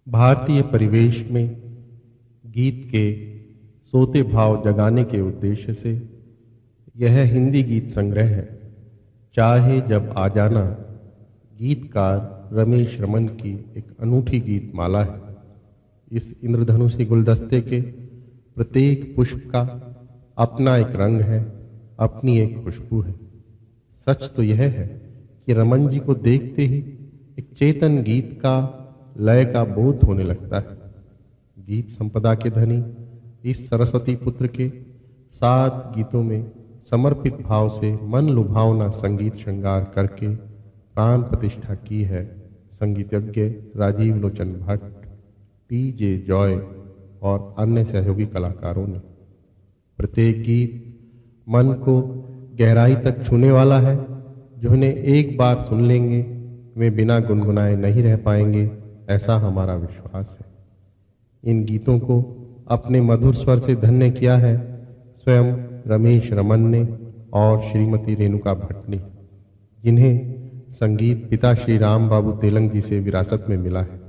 भारतीय परिवेश में गीत के सोते भाव जगाने के उद्देश्य से यह हिंदी गीत संग्रह है। चाहे जब आ जाना गीतकार रमेश रमन की एक अनूठी गीत माला है। इस इंद्रधनुषी गुलदस्ते के प्रत्येक पुष्प का अपना एक रंग है, अपनी एक खुशबू है। सच तो यह है कि रमन जी को देखते ही एक चेतन गीत का लय का बोध होने लगता है। गीत संपदा के धनी इस सरस्वती पुत्र के 7 गीतों में समर्पित भाव से मन लुभावना संगीत श्रृंगार करके प्राण प्रतिष्ठा की है संगीतज्ञ राजीव लोचन भट्ट, टी.जे. जॉय और अन्य सहयोगी कलाकारों ने। प्रत्येक गीत मन को गहराई तक छूने वाला है। जिन्हें एक बार सुन लेंगे वे बिना गुनगुनाए नहीं रह पाएंगे, ऐसा हमारा विश्वास है। इन गीतों को अपने मधुर स्वर से धन्य किया है स्वयं रमेश रमन ने और श्रीमती रेणुका भट्ट ने, जिन्हें संगीत पिता श्री राम बाबू तेलंग जी से विरासत में मिला है।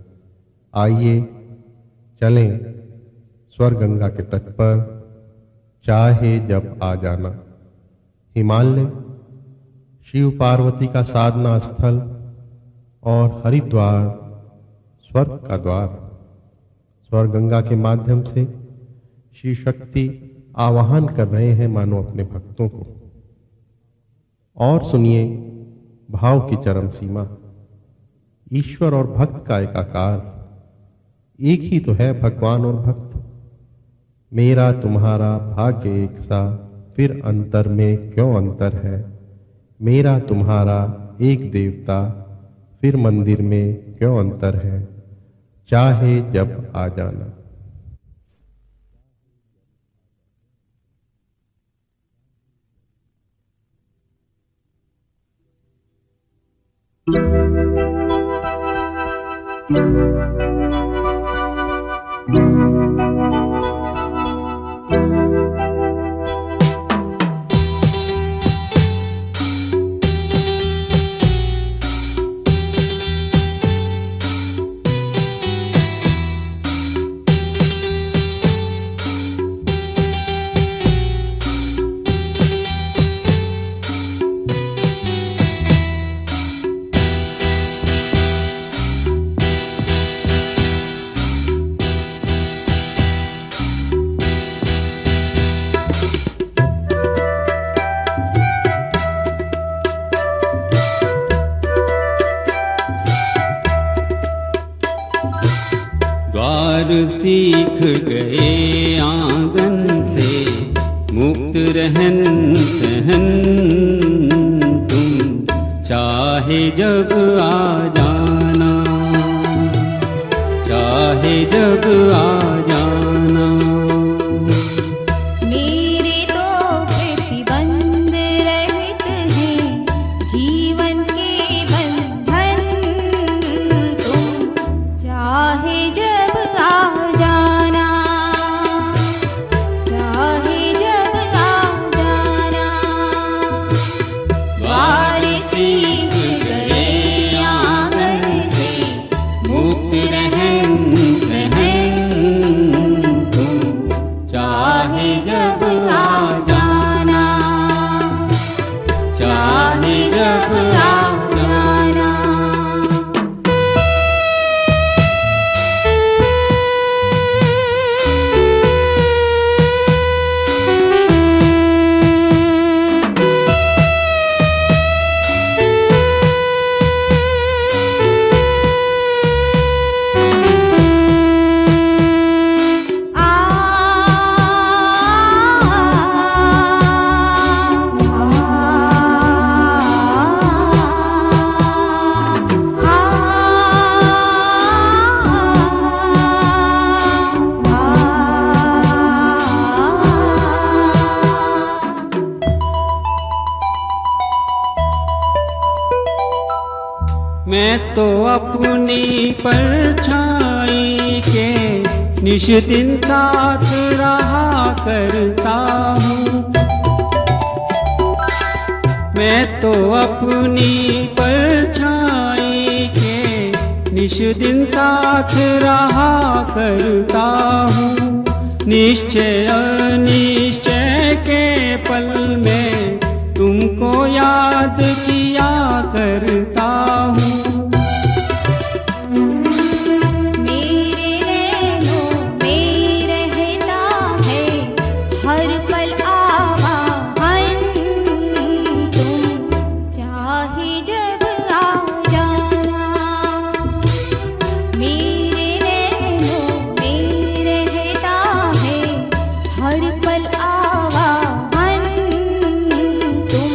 आइए चलें स्वर गंगा के तट पर, चाहे जब आ जाना। हिमालय शिव पार्वती का साधना स्थल और हरिद्वार स्वर्ग का द्वार। स्वर गंगा के माध्यम से श्री शक्ति आवाहन कर रहे हैं मानो अपने भक्तों को। और सुनिए भाव की चरम सीमा। ईश्वर और भक्त का एकाकार, एक ही तो है भगवान और भक्त। मेरा तुम्हारा भाग्य एक सा, फिर अंतर में क्यों अंतर है। मेरा तुम्हारा एक देवता, फिर मंदिर में क्यों अंतर है। चाहे जब आ जाना। सीख गए आंगन से मुक्त रहन सहन, तुम चाहे जब आ जाना, चाहे जब आ जाना। मेरे तो प्रतिबंध रहित हैं जीवन के बंधन, तुम चाहे जब आ जाना, चाहे जब आ जाना। द्वार सीख गए आंगन से मुक्त रहन सहन, तुम चाहे जब आ जाना, चाहे जब आ जाना। मैं तो अपनी परछाई के निश दिन साथ रहा करता हूँ। मैं तो अपनी परछाई के निश दिन साथ रहा करता हूँ। निश्चय अनिश्चय के पल में तुमको याद किया करता हूँ। मेरे नैनों में रहता है हर पल आवाहन, तुम चाहे जब आ जाना। मेरे नैनों में रहता है हर पल आवाहन, तुम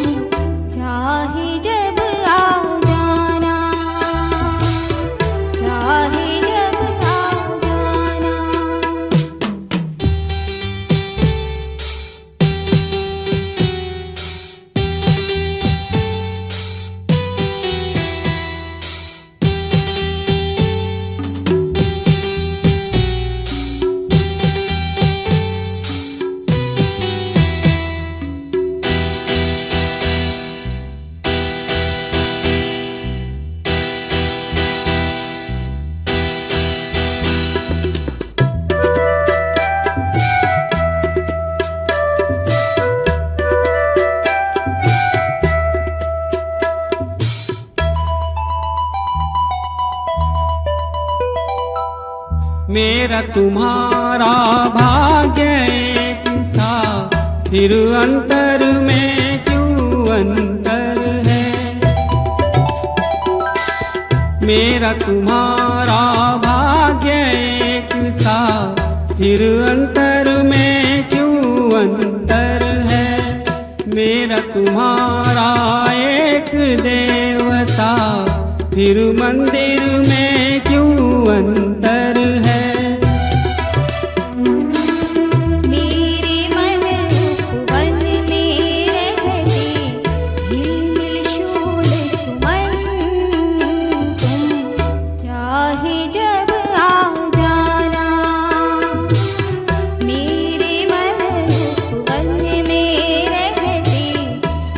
चाहे जब आ जाना, चाहे जब आ जाना। मेरा तुम्हारा भाग्य एक सा, फिर अंतर में क्यों अंतर है। मेरा तुम्हारा भाग्य एक सा, फिर अंतर में क्यों अंतर है। मेरा तुम्हारा एक देवता, फिर मंदिर में क्यों अंतर है। मेरे मन उपवन में रहते हिलमिल शूल सुमन, तुम चाहे जब आ जाना। मेरे मन उपवन में रहते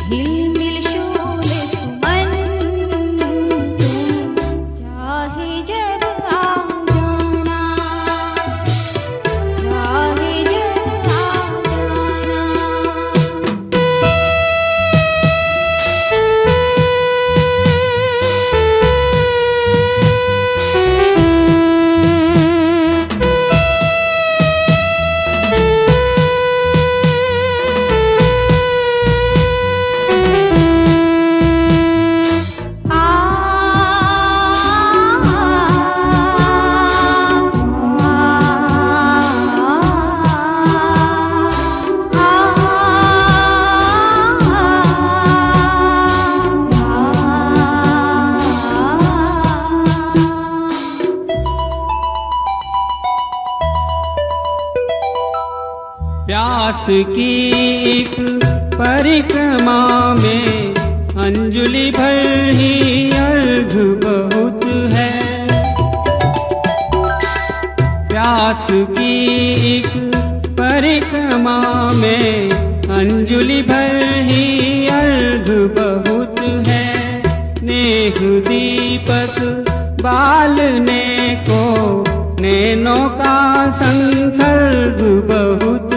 हिलमिल शूल सुमन, तुम चाहे जब आ जाना, चाहे जब आ जाना। प्यास की एक परिक्रमा में अंजलि भर ही अर्घ बहुत है। प्यास की एक परिक्रमा में अंजलि भर ही अर्घ बहुत है। नेह दीपक बालने को नैनों का संसर्ग बहुत